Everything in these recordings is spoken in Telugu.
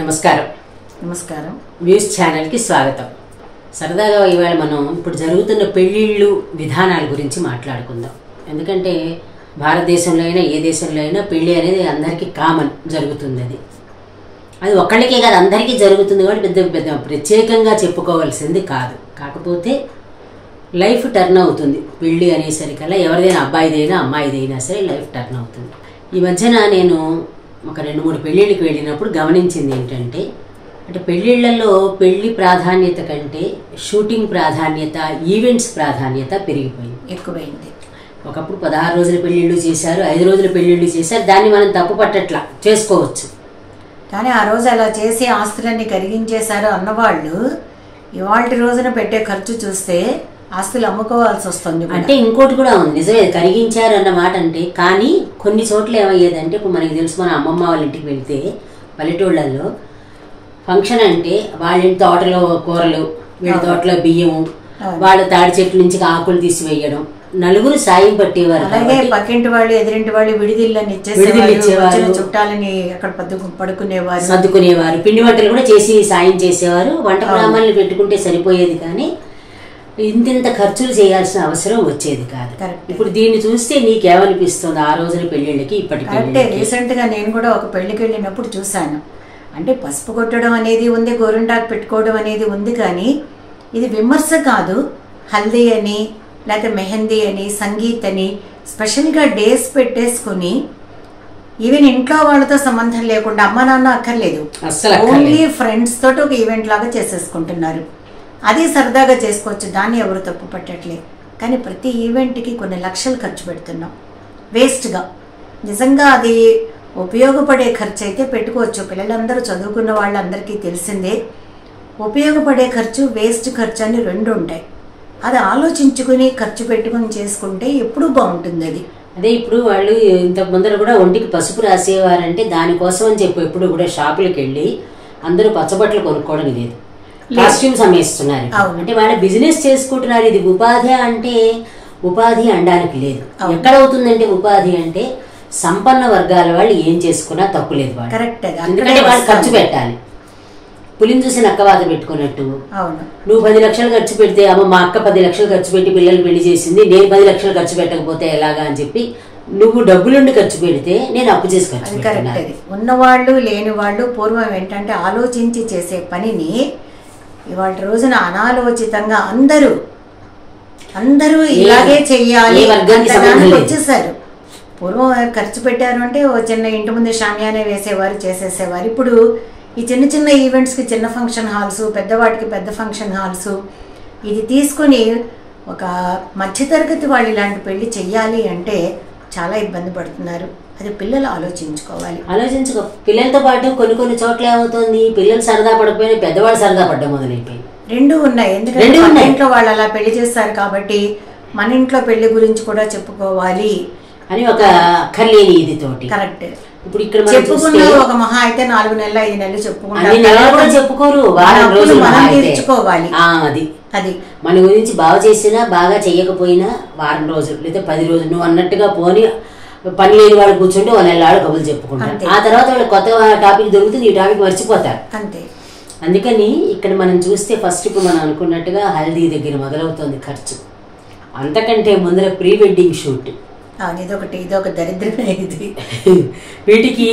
నమస్కారం. నమస్కారం. న్యూస్ ఛానల్కి స్వాగతం. సరదాగా ఇవాళ మనం ఇప్పుడు జరుగుతున్న పెళ్ళిళ్ళు విధానాల గురించి మాట్లాడుకుందాం. ఎందుకంటే భారతదేశంలో అయినా ఏ దేశంలో అయినా పెళ్ళి అనేది అందరికీ కామన్ జరుగుతుంది. అది ఒక్కళ్ళకే కాదు, అందరికీ జరుగుతుంది కాబట్టి పెద్ద పెద్ద ప్రత్యేకంగా చెప్పుకోవాల్సింది కాదు. కాకపోతే లైఫ్ టర్న్ అవుతుంది పెళ్ళి అనేసరికల్లా, ఎవరిదైనా అబ్బాయిదైనా అమ్మాయిదైనా సరే లైఫ్ టర్న్ అవుతుంది. ఈ మధ్యన నేను ఒక 2-3 పెళ్ళిళ్ళకి వెళ్ళినప్పుడు గమనించింది ఏంటంటే, అంటే పెళ్ళిళ్ళల్లో పెళ్లి ప్రాధాన్యత కంటే షూటింగ్ ప్రాధాన్యత, ఈవెంట్స్ ప్రాధాన్యత పెరిగిపోయింది, ఎక్కువైంది. ఒకప్పుడు 16 రోజుల పెళ్ళిళ్ళు చేశారు, 5 రోజుల పెళ్ళిళ్ళు చేశారు. దాన్ని మనం తప్పు పట్టట్లా, చేసుకోవచ్చు. కానీ ఆ రోజు అలా చేసి ఆస్తులన్నీ కరిగించేశారు అన్నవాళ్ళు ఇవాళ రోజున పెట్టే ఖర్చు చూస్తే ఆస్తులు అమ్ముకోవాల్సి వస్తుంది. అంటే ఇంకోటి కూడా ఉంది, నిజమే కరిగించారు అన్న మాట. అంటే కానీ కొన్ని చోట్ల ఏమయ్యేదంటే, ఇప్పుడు మనకి తెలుసు, మన అమ్మమ్మ వాళ్ళ ఇంటికి వెళ్తే పల్లెటూళ్ళల్లో ఫంక్షన్ అంటే వాళ్ళ ఇంటి తోటలో కూరలు, వీళ్ళ తోటలో బియ్యం, వాళ్ళ తాడి చెట్ల నుంచి ఆకులు తీసివేయడం, నలుగురు సాయం పట్టేవారు. అలాగే పక్కింటి వాళ్ళు ఎదురింటి వాళ్ళు విడిదిళ్ళని ఇచ్చేవారు, చుట్టాలని అక్కడ పడుకునేవారు, సర్దుకునేవారు, పిండి వంటలు కూడా చేసి సాయం చేసేవారు. వంట గ్రామాలను పెట్టుకుంటే సరిపోయేది, కానీ ఇంతింత ఖర్చులు చేయాల్సిన అవసరం వచ్చేది కాదు. ఇప్పుడు దీన్ని చూస్తే నీకేమనిపిస్తుంది ఆ రోజున పెళ్లిళ్ళకి ఇప్పటికీ? అంటే రీసెంట్ గా నేను కూడా ఒక పెళ్లికి వెళ్ళినప్పుడు చూశాను. అంటే పసుపు కొట్టడం అనేది ఉంది, గోరింటాకు పెట్టుకోవడం అనేది ఉంది, కానీ ఇది విమర్శ కాదు. హల్దీ అని, లేకపోతే మెహందీ అని, సంగీత్ అని స్పెషల్గా డేస్ పెట్టేసుకుని, ఈవెన్ ఇంట్లో వాళ్ళతో సంబంధం లేకుండా, అమ్మ నాన్న అక్కర్లేదు, ఓన్లీ ఫ్రెండ్స్ తోటి ఒక ఈవెంట్ లాగా చేసేసుకుంటున్నారు. అది సరదాగా చేసుకోవచ్చు, దాన్ని ఎవరు తప్పు పట్టట్లేదు. కానీ ప్రతి ఈవెంట్కి కొన్ని లక్షలు ఖర్చు పెడుతున్నాం వేస్ట్గా. నిజంగా అది ఉపయోగపడే ఖర్చు అయితే పెట్టుకోవచ్చు. పిల్లలందరూ చదువుకున్న వాళ్ళందరికీ తెలిసిందే, ఉపయోగపడే ఖర్చు, వేస్ట్ ఖర్చు అని 2 ఉంటాయి. అది ఆలోచించుకుని ఖర్చు పెట్టుకుని చేసుకుంటే ఎప్పుడూ బాగుంటుంది. అది అదే ఇప్పుడు వాళ్ళు ఇంతకు ముందర కూడా ఒంటికి పసుపు రాసేవారంటే దానికోసం అని చెప్పి ఎప్పుడు కూడా షాపులకు వెళ్ళి అందరూ పచ్చబట్టలు కొనుక్కోవడం లేదు, కాస్ట్యూమ్స్ అమ్మేస్తున్నారు. అంటే వాళ్ళ బిజినెస్ చేసుకుంటున్నారు. ఇది ఉపాధి అంటే ఉపాధి అనడానికి లేదు. ఎక్కడ అవుతుందంటే ఉపాధి అంటే సంపన్న వర్గాల వాళ్ళు ఏం చేసుకున్నా తప్పు లేదు వాళ్ళు, ఎందుకంటే వాళ్ళు ఖర్చు పెట్టాలి. పులిని చూసి నక్కవాత పెట్టుకున్నట్టు నువ్వు 10 లక్షలు ఖర్చు పెడితే, అమ్మ మా అక్క 10 లక్షలు ఖర్చు పెట్టి పిల్లలు పెళ్లి చేసింది, నేను 10 లక్షలు ఖర్చు పెట్టకపోతే ఎలాగా అని చెప్పి నువ్వు డబ్బులుండి ఖర్చు పెడితే నేను అప్పు చేసి ఖర్చు పెట్టాను. ఉన్నవాళ్ళు లేని వాళ్ళు పూర్వం ఏంటంటే ఆలోచించి చేసే పనిని ఇవాళ రోజున అనాలోచితంగా అందరూ ఇలాగే చెయ్యాలి వచ్చేసారు. పూర్వం ఖర్చు పెట్టారు అంటే ఓ చిన్న ఇంటి ముందు షామియానే వేసేవారు, చేసేసేవారు. ఇప్పుడు ఈ చిన్న చిన్న ఈవెంట్స్కి చిన్న ఫంక్షన్ హాల్స్, పెద్దవాటికి పెద్ద ఫంక్షన్ హాల్స్, ఇది తీసుకొని ఒక మధ్యతరగతి వాళ్ళు ఇలాంటి పెళ్లి చెయ్యాలి అంటే చాలా ఇబ్బంది పడుతున్నారు. అది పిల్లలు ఆలోచించుకోవాలి. పిల్లలతో పాటు కొన్ని చోట్ల ఏమవుతుంది, పిల్లలు సరదా పడకపోయినా పెద్దవాళ్ళు సరదా పడ్డం మొదలైపోయింది. 2 ఉన్నాయి. ఎందుకంటే మన ఇంట్లో వాళ్ళు అలా పెళ్లి చేస్తారు కాబట్టి మన ఇంట్లో పెళ్లి గురించి కూడా చెప్పుకోవాలి అని ఒక అక్కర్లేని ఇది తోటి. కరెక్ట్. ఇప్పుడు ఇక్కడ చెప్పుకున్నారు ఒక మహా అయితే 4 నెలలు 5 నెలలు చెప్పుకోరు, వారం రోజులు తెచ్చుకోవాలి. అది మన గురించి బాగా చేసినా బాగా చెయ్యకపోయినా వారం రోజులు లేదా 10 రోజులు నువ్వు అన్నట్టుగా పోని పని లేని వాడు కూర్చుంటే 1 నెలలు కబుర్లు చెప్పుకుంటారు. ఆ తర్వాత వాళ్ళు కొత్త టాపిక్ దొరుకుతుంది, ఈ టాపిక్ మర్చిపోతారు. అంతే. అందుకని ఇక్కడ మనం చూస్తే ఫస్ట్ ఇప్పుడు మనం అనుకున్నట్టుగా హల్దీ దగ్గర మొదలవుతుంది ఖర్చు. అంతకంటే ముందర ప్రీ వెడ్డింగ్ షూట్, ఇదొక దరిద్రమే. ఇది వీటికి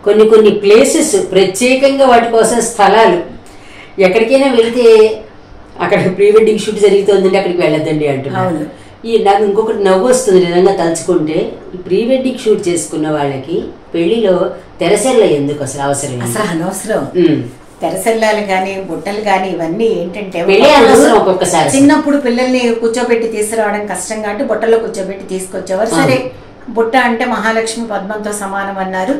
కొన్ని ప్లేసెస్ ప్రత్యేకంగా వాటి కోసం స్థలాలు. ఎక్కడికైనా వెళితే అక్కడ ప్రీ వెడ్డింగ్ షూట్ జరుగుతుందంటే అక్కడికి వెళ్ళొద్దండి అంటున్నారు. నాకు ఇంకొకటి నవ్వు వస్తుంది నిజంగా తలుచుకుంటే. ఈ ప్రీ వెడ్డింగ్ షూట్ చేసుకున్న వాళ్ళకి పెళ్లిలో తెరసెల్ల ఎందుకు అసలు అవసరం? అసలు అనవసరం. తెరసెల్లాలు కానీ బుట్టలు కానీ ఇవన్నీ ఏంటంటే ఒక్కొక్కసారి చిన్నప్పుడు పిల్లల్ని కూర్చోబెట్టి తీసుకురావడం కష్టం కాబట్టి బుట్టలో కూర్చోబెట్టి తీసుకొచ్చేవారు. సరే, బుట్ట అంటే మహాలక్ష్మి పద్మంతో సమానం అన్నారు.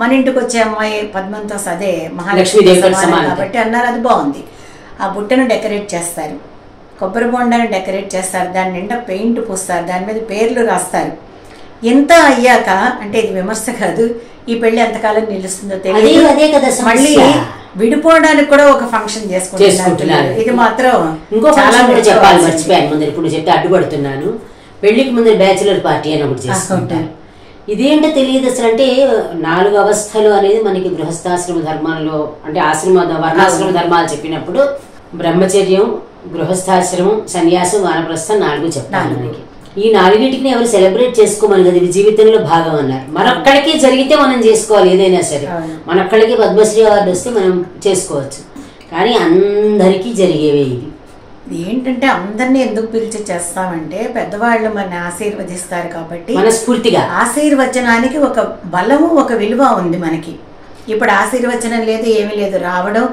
మన ఇంటికి వచ్చే అమ్మాయి పద్మంతో అదే మహాలక్ష్మి సమానం కాబట్టి అన్నారు. అది బాగుంది. ఆ బుట్టను డెకరేట్ చేస్తారు, కొబ్బరి బొండాన్ని డెకరేట్ చేస్తారు, దాని నిండా పెయింట్ పూస్తారు, దాని మీద పేర్లు రాస్తారు. ఎంత అయ్యాక, అంటే ఇది విమర్శ కాదు, ఈ పెళ్లి ఎంతకాలం నిలుస్తుందో తెలియదు. మళ్ళీ విడిపోవడానికి కూడా ఒక ఫంక్షన్ చేసుకుంటున్నారు. ఇది మాత్రం ఇంకో చాలా చెప్పాలి, మర్చిపోయాను ముందు. ఇప్పుడు చెప్తే అడ్డుపడుతున్నాను. పెళ్లికి ముందు బ్యాచులర్ పార్టీ అని ఒకటి చేసుకుంటారు. ఇదేంటో తెలియదు అసలు. అంటే 4 అవస్థలు అనేది మనకి గృహస్థాశ్రమ ధర్మాల్లో, అంటే వర్ణాశ్రమ ధర్మాలు చెప్పినప్పుడు బ్రహ్మచర్యం, గృహస్థాశ్రమం, సన్యాసం, వానప్రస్థం 4 చెప్తారు మనకి. ఈ 4టిని ఎవరు సెలబ్రేట్ చేసుకోమని కదా, ఇది జీవితంలో భాగం అన్నారు. మనొక్కడికి జరిగితే మనం చేసుకోవాలి ఏదైనా సరే. మనొక్కడికి పద్మశ్రీ అవార్డు వస్తే మనం చేసుకోవచ్చు, కానీ అందరికీ జరిగేవే ఇవి. ఏంటంటే అందరినీ ఎందుకు పిలిచి చేస్తామంటే పెద్దవాళ్ళు మన ఆశీర్వదిస్తారు కాబట్టి, మనస్ఫూర్తిగా ఆశీర్వచనానికి ఒక బలము, ఒక విలువ ఉంది మనకి. ఇప్పుడు ఆశీర్వచనం లేదు, ఏమీ లేదు. రావడం,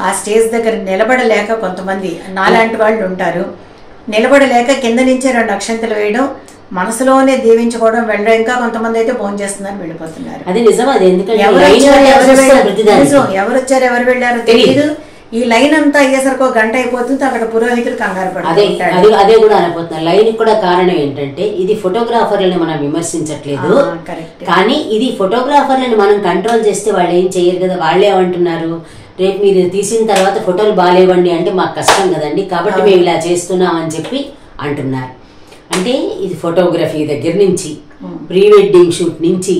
ఆ స్టేజ్ దగ్గర నిలబడలేక కొంతమంది నాలాంటి వాళ్ళు ఉంటారు, నిలబడలేక కింద నుంచే 2 అక్షంతలు వేయడం, మనసులోనే దీవించుకోవడం, వెళ్ళడం. ఇంకా కొంతమంది అయితే భోజనం చేస్తున్నారు, వెళ్ళిపోతున్నారు. అది నిజం. అది ఎందుకంటే ఎవరు వచ్చారు ఎవరు వెళ్ళారో తెలియదు. ఈ లైన్ అంతా అయ్యేసరికి 1 గంట అయిపోతుంది, అక్కడ పురోహితులు కంగారు పడతారు. అదే కూడా అనుకుంటున్నారు. లైన్ కూడా కారణం ఏంటంటే ఇది ఫోటోగ్రాఫర్లని మనం విమర్శించట్లేదు, కానీ ఇది ఫోటోగ్రాఫర్లని మనం కంట్రోల్ చేస్తే వాళ్ళు ఏం చెయ్యరు కదా. వాళ్ళే ఏమంటున్నారు, రేపు మీరు తీసిన తర్వాత ఫోటోలు బాగాలేవండి అంటే మాకు కష్టం కదండి, కాబట్టి మేము ఇలా చేస్తున్నాం అని చెప్పి అంటున్నారు. అంటే ఇది ఫోటోగ్రఫీ దగ్గర నుంచి, ప్రీ వెడ్డింగ్ షూట్ నుంచి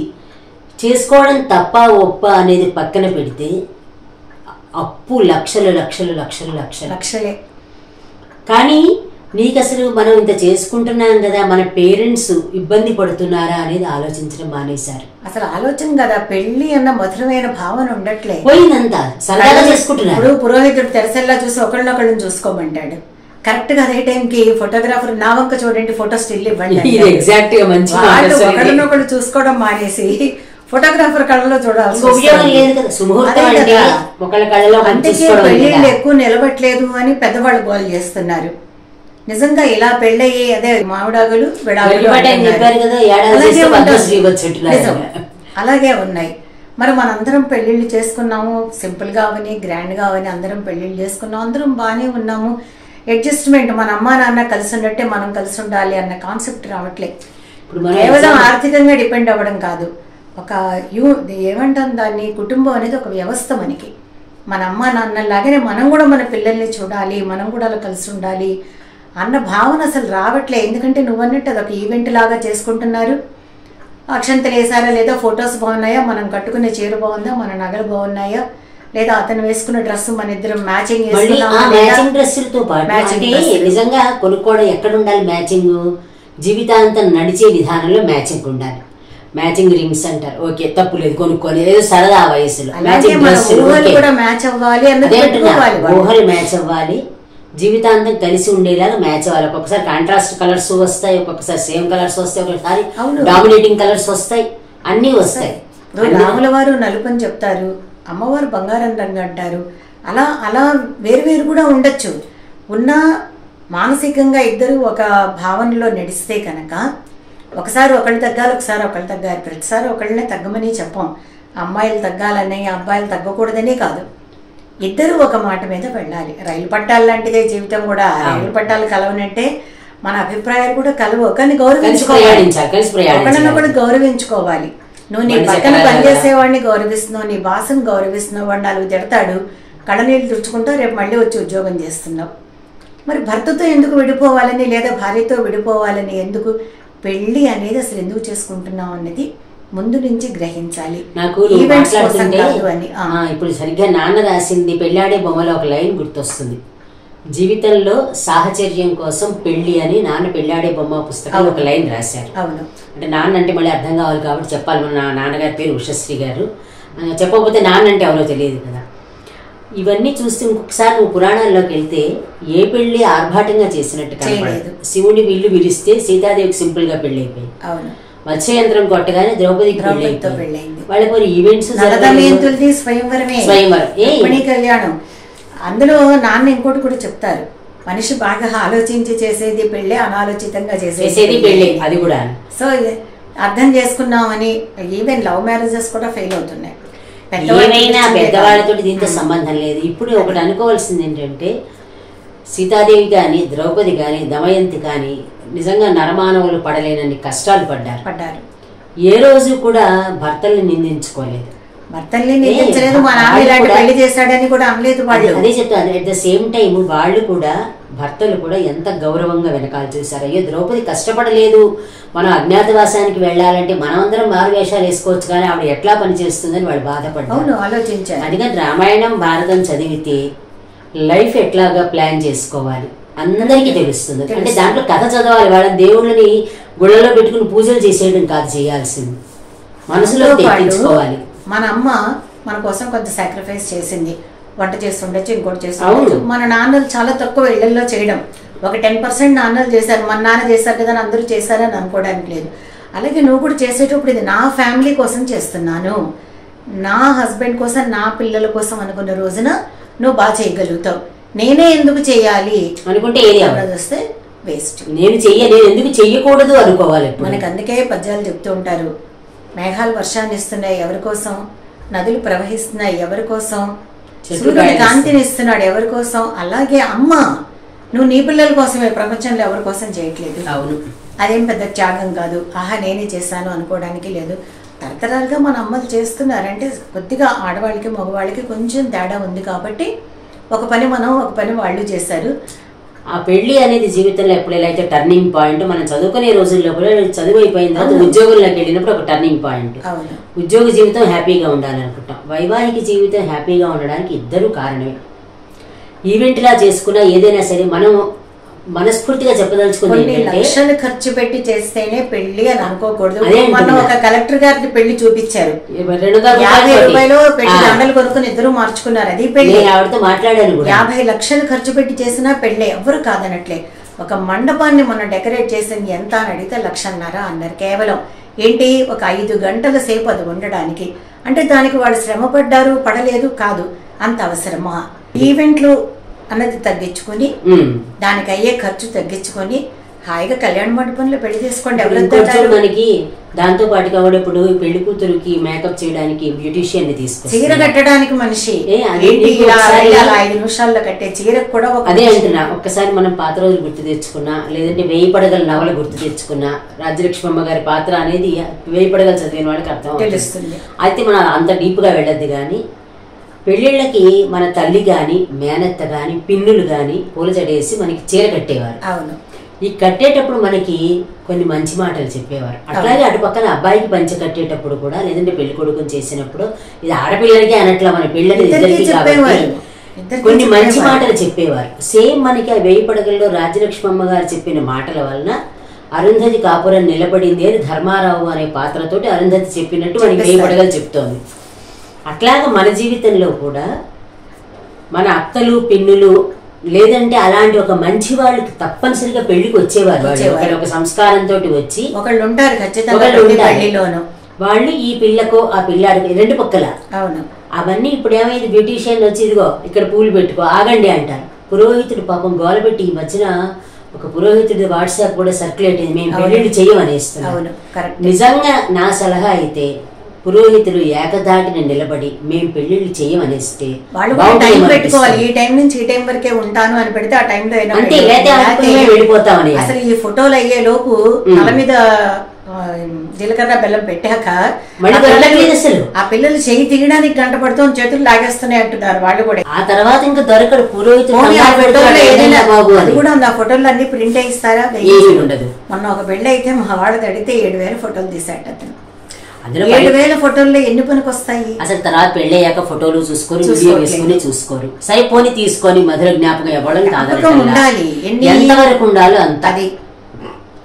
చేసుకోవడం తప్ప ఒప్ప అనేది పక్కన పెడితే అప్పు లక్షలు లక్షలు లక్షలు లక్షలు లక్షలే. కానీ నీకు అసలు మనం ఇంత చేసుకుంటున్నాం కదా, మన పేరెంట్స్ ఇబ్బంది పడుతున్నారా అనేది ఆలోచించడం మానేశారు. అసలు ఆలోచన కదా, పెళ్లి అన్న మధురమైన భావన ఉండట్లే, పోయిందంతా సరదాగా చేసుకుంటున్నారు. ఇప్పుడు పురోహితుడు తెరసల్లా చూసి ఒకళ్ళనొకళ్ళని చూసుకోమంటాడు. కరెక్ట్ గా అదే టైంకి ఫోటోగ్రాఫర్ నా వంక చూడండి, ఫోటో స్టిల్ ఇవ్వండి. ఎగ్జాక్ట్ గా మంచి ఒకళ్ళనొకళ్ళు చూసుకోవడం మానేసి ఫోటోగ్రాఫర్ కళ్ళలో చూడాల్సి పెళ్లిళ్ళు ఎక్కువ నిలబట్లేదు అని పెద్దవాళ్ళు గోల్ చేస్తున్నారు. నిజంగా ఇలా పెళ్ళయ్యి అదే మామిడాకులు అలాగే ఉన్నాయి. మరి మనందరం పెళ్లిళ్ళు చేసుకున్నాము, సింపుల్ గా అవని గ్రాండ్ గా అవని అందరం పెళ్లిళ్ళు చేసుకున్నాం, అందరం బాగానే ఉన్నాము. అడ్జస్ట్మెంట్, మన అమ్మా నాన్న కలిసి ఉన్నట్టే మనం కలిసి ఉండాలి అన్న కాన్సెప్ట్ రావట్లే. కేవలం ఆర్థికంగా డిపెండ్ అవ్వడం కాదు, ఒక ఏమంటాం దాన్ని, కుటుంబం అనేది ఒక వ్యవస్థ మనకి. మన అమ్మా నాన్నలాగానే మనం కూడా మన పిల్లల్ని చూడాలి, మనం కూడా అలా కలిసి ఉండాలి అన్న భావన అసలు రావట్లే. ఎందుకంటే నువ్వన్నట్టు అదొక ఈవెంట్ లాగా చేసుకుంటున్నారు. అక్షంతలు వేసారా లేదా, ఫొటోస్ బాగున్నాయా, మనం కట్టుకునే చీర బాగుందా, మన నగలు బాగున్నాయా, లేదా అతను వేసుకున్న డ్రెస్ మన ఇద్దరం మ్యాచింగ్ డ్రెస్సులతో పాటు నిజంగా కొనుక్కోవడం ఎక్కడ ఉండాలి, మ్యాచింగ్ జీవితాంతం నడిచే విధానంలో మ్యాచింగ్ ఉండాలి. మ్యాచింగ్ రింగ్స్ అంటారు, ఓకే తప్పు లేదు, కొనుక్కోవాలి, ఏదో సరదా వయసులో మ్యాచింగ్ ఊహలు మ్యాచ్ అవ్వాలి, జీవితాంతం కలిసి ఉండేలాగా మ్యాచ్ అవ్వాలి. ఒక్కొక్కసారి కాంట్రాస్ట్ కలర్స్ వస్తాయి, ఒక్కొక్కసారి సేమ్ కలర్స్ వస్తాయి, ఒకసారి డామినేటింగ్ కలర్స్ వస్తాయి, అన్నీ వస్తాయి. రాముల వారు నలుపు అని చెప్తారు, అమ్మవారు బంగారం రంగు అంటారు. అలా అలా వేరు కూడా ఉండొచ్చు. ఉన్న మానసికంగా ఇద్దరు ఒక భావనలో నడిస్తే కనుక ఒకసారి ఒకళ్ళు తగ్గాలి, ఒకసారి ఒకళ్ళు తగ్గాలి. ప్రతిసారి ఒకళ్ళనే తగ్గమని చెప్పాం. అమ్మాయిలు తగ్గాలని, అబ్బాయిలు తగ్గకూడదని కాదు, ఇద్దరు ఒక మాట మీద వెళ్ళాలి. రైలు పట్టాలు లాంటిదే జీవితం కూడా. రైలు పట్టాలు కలవనంటే మన అభిప్రాయాలు కూడా కలవు, కానీ గౌరవించుకోవాలి, ఒకళ్ళనొకడు గౌరవించుకోవాలి. నువ్వు నీ పక్కన పనిచేసేవాడిని గౌరవిస్తున్నావు, నీ బాసను గౌరవిస్తున్నావు, వాడు 4 తిడతాడు, కళ్ళనీళ్ళు తుడుచుకుంటావు, రేపు మళ్ళీ వచ్చి ఉద్యోగం చేస్తున్నావు. మరి భర్తతో ఎందుకు విడిపోవాలని, లేదా భార్యతో విడిపోవాలని ఎందుకు? పెళ్లి అనేది అసలు ఎందుకు చేసుకుంటున్నాం అన్నది ముందు నుంచి గ్రహించాలి. నాకు ఇప్పుడు సరిగ్గా నాన్న రాసింది పెళ్ళాడే బొమ్మలో ఒక లైన్ గుర్తొస్తుంది. జీవితంలో సాహచర్యం కోసం పెళ్లి అని నాన్న పెళ్ళాడే బొమ్మ పుస్తకంలో ఒక లైన్ రాశారు. అంటే నాన్న అంటే మళ్ళీ అర్థం కావాలి కాబట్టి చెప్పాలి. మన నాన్నగారి పేరు ఉషశ్రీ గారు, చెప్పకపోతే నాన్న అంటే ఎవరో తెలియదు కదా. ఇవన్నీ చూస్తే ఇంకొకసారి నువ్వు పురాణాల్లోకి వెళ్తే ఏ పెళ్లి ఆర్భాటంగా చేసినట్టు కనపడదు. శివుని విల్లు విరిస్తే సీతాదేవికి సింపుల్ గా పెళ్లి అయిపోయింది, మత్స్యయంత్రం కొట్టగానే ద్రౌపదికి పెళ్లి, వాళ్ళ కొన్ని ఈవెంట్స్ స్వయంవరం కళ్యాణం. అందులో నాన్న ఇంకోటి కూడా చెప్తారు, మనిషి బాగా ఆలోచించి చేసేది పెళ్ళి, అనాలోచితంగా చేసేది పెళ్ళి. అది కూడా సో అర్థం చేసుకున్నామని ఈవెన్ లవ్ మ్యారేజెస్ కూడా ఫెయిల్ అవుతున్నాయి. ఏమైనా పెద్దవాళ్ళతో దీంతో సంబంధం లేదు. ఇప్పుడు ఒకటి అనుకోవాల్సింది ఏంటంటే, సీతాదేవి కానీ, ద్రౌపది కానీ, దమయంతి కానీ నిజంగా నరమానవులు పడలేనన్ని కష్టాలు పడ్డారు. ఏ రోజు కూడా భర్తల్ని నిందించుకోలేదు, భర్తల్ని నిందించలేదు, మా నాన్న ఇలాంటి పెళ్లి చేశాడని కూడా అనలేదు వాళ్ళు. అదే చెప్తాను. అట్ ద సేమ్ టైం వాళ్ళు కూడా భర్తలు కూడా ఎంత గౌరవంగా వెనకాల చూశారు. అయ్యో ద్రౌపది కష్టపడలేదు, మనం అజ్ఞాతవాసానికి వెళ్ళాలంటే మనమందరం మారు వేషాలు వేసుకోవచ్చు కానీ ఆవిడ ఎట్లా పనిచేస్తుందని వాళ్ళు బాధపడ్డారు, ఆలోచించారు. అందుకని రామాయణం భారతం చదివితే లైఫ్ ఎట్లాగా ప్లాన్ చేసుకోవాలి అందరికీ తెలుస్తుంది. అంటే దాంట్లో కథ చదవాలి, వాళ్ళ దేవుళ్ళని గుళ్ళలో పెట్టుకుని పూజలు చేసేయడం కాదు చేయాల్సింది, మనసులో తెప్పించుకోవాలి. మన అమ్మ మన కోసం కొంత సాక్రిఫైస్ చేసింది, వంట చేస్తుండొచ్చు, ఇంకోటి చేస్తుండొచ్చు. మన నాన్నలు చాలా తక్కువ ఇళ్లలో చేయడం, ఒక 10% నాన్నలు చేశారు, మన నాన్న చేశారు కదా అందరూ చేశారని అనుకోవడానికి లేదు. అలాగే నువ్వు కూడా చేసేటప్పుడు ఇది నా ఫ్యామిలీ కోసం చేస్తున్నాను, నా హస్బెండ్ కోసం, నా పిల్లల కోసం అనుకున్న రోజున నువ్వు బాగా చేయగలుగుతావు. నేనే ఎందుకు చేయాలి అనుకుంటే ఏది వస్తే వేస్ట్. నేను ఎందుకు చెయ్యకూడదు అనుకోవాలి. మనకు అందుకే పద్యాలు చెప్తూ ఉంటారు, మేఘాలు వర్షాన్ని ఇస్తున్నాయి ఎవరి కోసం, నదులు ప్రవహిస్తున్నాయి ఎవరి కోసం, సూర్యుడు కాంతిని ఇస్తున్నాడు ఎవరి కోసం. అలాగే అమ్మ నువ్వు నీ పిల్లల కోసమే, ప్రపంచంలో ఎవరి కోసం చేయట్లేదు. అవును, అదేం పెద్ద త్యాగం కాదు, ఆహా నేనే చేశాను అనుకోవడానికి లేదు. తరతరాలుగా మన అమ్మలు చేస్తున్నారంటే కొద్దిగా ఆడవాళ్ళకి మగవాళ్ళకి కొంచెం తేడా ఉంది కాబట్టి ఒక పని మనం, ఒక పని వాళ్ళు చేశారు. ఆ పెళ్లి అనేది జీవితంలో ఎప్పుడు ఎలా అయితే టర్నింగ్ పాయింట్, మనం చదువుకునే రోజుల్లో కూడా చదువు అయిపోయిన తర్వాత ఉద్యోగంలోకి వెళ్ళినప్పుడు ఒక టర్నింగ్ పాయింట్. ఉద్యోగ జీవితం హ్యాపీగా ఉండాలనుకుంటాం, వైవాహిక జీవితం హ్యాపీగా ఉండడానికి ఇద్దరు కారణమే. ఈవెంట్ లా చేసుకున్నా ఏదైనా సరే మనం మనస్ఫూర్తిగా చెప్పదలుచుకుంది లక్షలు ఖర్చు పెట్టి చేస్తేనే పెళ్లి అని అనుకోకూడదు. మనం ఒక కలెక్టర్ గారికి పెళ్లి చూపించారు, 50 రూపాయలు పెళ్లి దండలు కొనుక్కుని ఇద్దరు మార్చుకున్నారు, అది పెళ్లి. ఆవిడతో మాట్లాడాను, 50 లక్షలు ఖర్చు పెట్టి చేసినా పెళ్లి, ఎవరు కాదనట్లే. ఒక మండపాన్ని మనం డెకరేట్ చేసింది ఎంత అని అడిగితే 1.5 లక్షలు అన్నారు. కేవలం ఏంటి, ఒక 5 గంటల సేపు అది ఉండడానికి. అంటే దానికి వాళ్ళు శ్రమ పడ్డారు, పడలేదు కాదు, అంత అవసరమా? ఈవెంట్లు అన్నది తగ్గించుకొని, దానికి అయ్యే ఖర్చు తగ్గించుకొని హాయిగా కళ్యాణ మండపంలో పెళ్లి చేసుకోండి. మనకి దాంతో పాటుగా కూడా ఇప్పుడు పెళ్లి కూతురుకి మేకప్ చేయడానికి బ్యూటీషియన్ ని తీసుకు, చీర కట్టడానికి మనిషి 5 నిమిషాల్లో కట్టే చీరకు కూడా అదే అంటున్నా. ఒక్కసారి మనం పాత రోజులు గుర్తు తెచ్చుకున్నా, లేదంటే 1000 పడగల నవల గుర్తు తెచ్చుకున్నా, రాజ్యలక్ష్మమ్మ గారి పాత్ర అనేది 1000 పడగలు చదివిన వాళ్ళకి అర్థం తెలుస్తుంది. అయితే మనం అంత డీప్ గా వెళ్ళద్దు. కానీ పెళ్ళిళ్ళకి మన తల్లి గాని మేనత్త గాని పిన్నులు గాని పూల జడేసి మనకి చీర కట్టేవారు. అవును, ఈ కట్టేటప్పుడు మనకి కొన్ని మంచి మాటలు చెప్పేవారు. అట్లాగే అటు పక్కన అబ్బాయికి పంచ కట్టేటప్పుడు కూడా, లేదంటే పెళ్లి కొడుకుని చేసినప్పుడు ఇది ఆడపిల్లలకి అనట్లా, మన పిల్లలకి ఇద్దరికి కాబట్టి కొన్ని మంచి మాటలు చెప్పేవారు. సేమ్ మనకి ఆ 1000 పడగల్లో రాజ్యలక్ష్మమ్మ గారు చెప్పిన మాటల వలన అరుంధతి కాపురం నిలబడింది అని ధర్మారావు అనే పాత్రతోటి అరుంధతి చెప్పినట్టు మనకి 1000 పడగలు చెప్తోంది. అట్లాగా మన జీవితంలో కూడా మన అత్తలు పిన్నులు, లేదంటే అలాంటి ఒక మంచి వాళ్ళకి తప్పనిసరిగా పెళ్లికి వచ్చేవారు. ఒక సంస్కారంతో వచ్చి ఒకళ్ళు ఉంటారు ఖచ్చితంగా, వాళ్ళు ఈ పిల్లకు ఆ పిల్లాడికి 2 పక్కల. అవును, అవన్నీ ఇప్పుడు ఏమైంది, బ్యూటీషియన్ వచ్చి ఇదిగో ఇక్కడ పూలు పెట్టుకో ఆగండి అంటారు. పురోహితుడు పాపం గోల పెట్టి ఈ మధ్యన ఒక పురోహితుడి వాట్సాప్ కూడా సర్క్యులేట్ అయింది, మేము పెళ్లిళ్ళు చెయ్యమనేస్తున్నాం. నిజంగా నా సలహా అయితే పురోహితులు ఏకదాటిని నిలబడి మేము పెళ్లిళ్ళు చేయమనేస్తే పెట్టుకోవాలి. ఈ టైం నుంచి ఈ టైం వరకే ఉంటాను అని పెడితే ఆ టైంలో వెళ్ళిపోతామని. అసలు ఈ ఫోటోలు అయ్యే లోపు తల మీద జీలకర్ర బెల్లం పెట్టాక ఆ పిల్లలు చేయి తీయడానికి గంట పడుతూ చేతులు లాగేస్తున్నాయి అంటున్నారు వాళ్ళు కూడా. ఆ తర్వాత ఇంకా దొరకడు పురోహితుడు. అది కూడా ఉంది, ఆ ఫోటోలు అన్ని ప్రింట్ ఇస్తారా? ఉండదు. మొన్న ఒక పెళ్లి అయితే మా వాళ్ళకి అడిగితే 7,000 ఫోటోలు తీసాడు అతను. 7,000 ఫోటోల్లో ఎన్ని పనికి వస్తాయి? అసలు తర్వాత పెళ్లి అయ్యాక ఫోటోలు చూసుకొని వీడియో వేసుకుని చూసుకోరు. సైపోని తీసుకొని మధుర జ్ఞాపకం ఇవ్వడం ఉండాలి, ఎంతవరకు ఉండాలో అంత. అది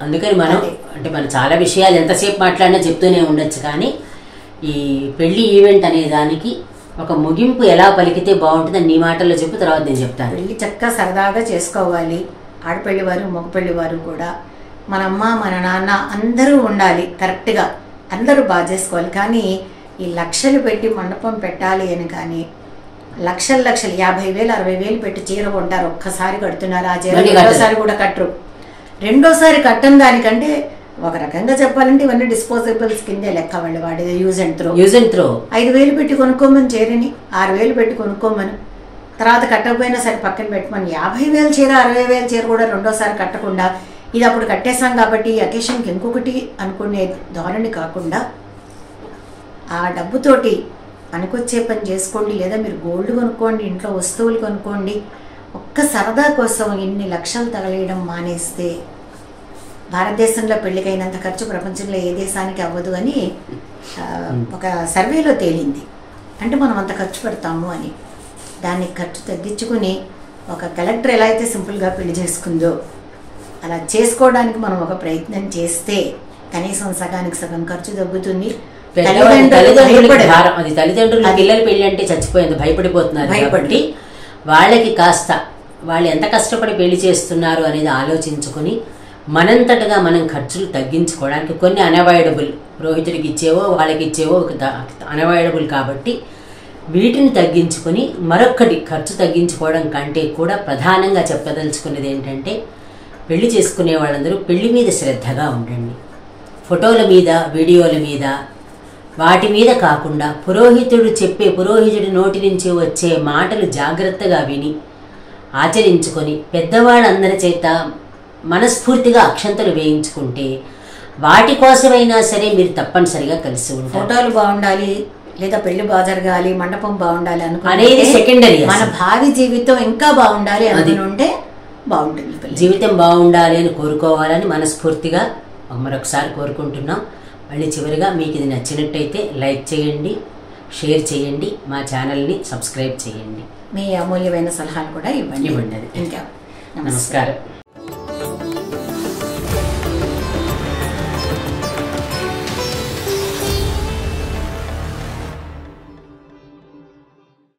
అందుకని మనం అంటే మనం చాలా విషయాలు ఎంతసేపు మాట్లాడినా చెప్తూనే ఉండొచ్చు. కానీ ఈ పెళ్లి ఈవెంట్ అనే దానికి ఒక ముగింపు ఎలా పలికితే బాగుంటుందని నీ మాటల్లో చెప్పు, తర్వాత నేను చెప్తాను. పెళ్లి చక్కగా సరదాగా చేసుకోవాలి. ఆడపెళ్లి వారు మగపెళ్లి వారు కూడా, మన అమ్మ మన నాన్న అందరూ ఉండాలి కరెక్ట్గా, అందరూ బాగా చేసుకోవాలి. కానీ ఈ లక్షలు పెట్టి మండపం పెట్టాలి అని కానీ లక్షలు 50,000 60,000 పెట్టి చీర కొంటారు, ఒక్కసారి కడుతున్నారు. ఆ చీర రెండోసారి కూడా కట్టరు. రెండోసారి కట్టని దానికంటే ఒక రకంగా చెప్పాలంటే ఇవన్నీ డిస్పోజబుల్స్ కిందే లెక్క. వాళ్ళు వాడేది యూజ్ అండ్ త్రో. 5,000 పెట్టి కొనుక్కోమని చీరని 6,000 పెట్టి కొనుక్కోమని, తర్వాత కట్టకపోయినా సరే పక్కన పెట్టమని 50,000 చీర 60,000 చీర కూడా రెండోసారి కట్టకుండా ఇది అప్పుడు కట్టేసాం కాబట్టి ఈ అకేషన్కి ఇంకొకటి అనుకునే ధోరణి కాకుండా ఆ డబ్బుతోటి పనికొచ్చే పని చేసుకోండి. లేదా మీరు గోల్డ్ కొనుక్కోండి, ఇంట్లో వస్తువులు కొనుక్కోండి, ఒక్క సరదా కోసం ఇన్ని లక్షలు తగలేయడం మానేస్తే భారతదేశంలో పెళ్ళికైనంత ఖర్చు ప్రపంచంలో ఏ దేశానికి అవ్వదు అని ఒక సర్వేలో తేలింది. అంటే మనం అంత ఖర్చు పెడతాము అని. దాన్ని ఖర్చు తగ్గించుకుని ఒక కలెక్టర్ ఎలా అయితే సింపుల్గా పెళ్లి చేసుకుందో అలా చేసుకోవడానికి మనం ఒక ప్రయత్నం చేస్తే కనీసం సగానికి సగం ఖర్చు తగ్గుతుంది. తల్లిదండ్రులు పిల్లల పెళ్లి అంటే చచ్చిపోయింది, భయపడిపోతున్నారు. భయపడి వాళ్ళకి కాస్త వాళ్ళు ఎంత కష్టపడి పెళ్లి చేస్తున్నారు అనేది ఆలోచించుకొని మనంతటగా మనం ఖర్చులు తగ్గించుకోవడానికి కొన్ని అన్అవాయిడబుల్, పురోహితుడికి ఇచ్చేవో వాళ్ళకి ఇచ్చేవో అన్అవాయిడబుల్ కాబట్టి వీటిని తగ్గించుకొని మరొక్కటి ఖర్చు తగ్గించుకోవడం కంటే కూడా ప్రధానంగా చెప్పదలుచుకున్నది ఏంటంటే పెళ్లి చేసుకునే వాళ్ళందరూ పెళ్లి మీద శ్రద్ధగా ఉండండి. ఫోటోల మీద, వీడియోల మీద, వాటి మీద కాకుండా పురోహితుడి నోటి నుంచి వచ్చే మాటలు జాగ్రత్తగా విని ఆచరించుకొని పెద్దవాళ్ళందరి చేత మనస్ఫూర్తిగా అక్షంతలు వేయించుకుంటే వాటి కోసమైనా సరే మీరు తప్పనిసరిగా కలిసి ఉంటారు. ఫోటోలు బాగుండాలి లేదా పెళ్లి బాగా జరగాలి, మండపం బాగుండాలి అనేది సెకండరీ. మన భావి జీవితం ఇంకా బాగుండాలి అనుకుంటే బాగుంటుంది. జీవితం బాగుండాలి అని కోరుకోవాలని మనస్ఫూర్తిగా మరొకసారి కోరుకుంటున్నాం. మళ్ళీ చివరిగా మీకు ఇది నచ్చినట్టయితే లైక్ చేయండి, షేర్ చేయండి, మా ఛానల్ని సబ్స్క్రైబ్ చేయండి. మీ అమూల్యమైన సలహాలు కూడా ఇవ్వండి. ఇంకా నమస్కారం.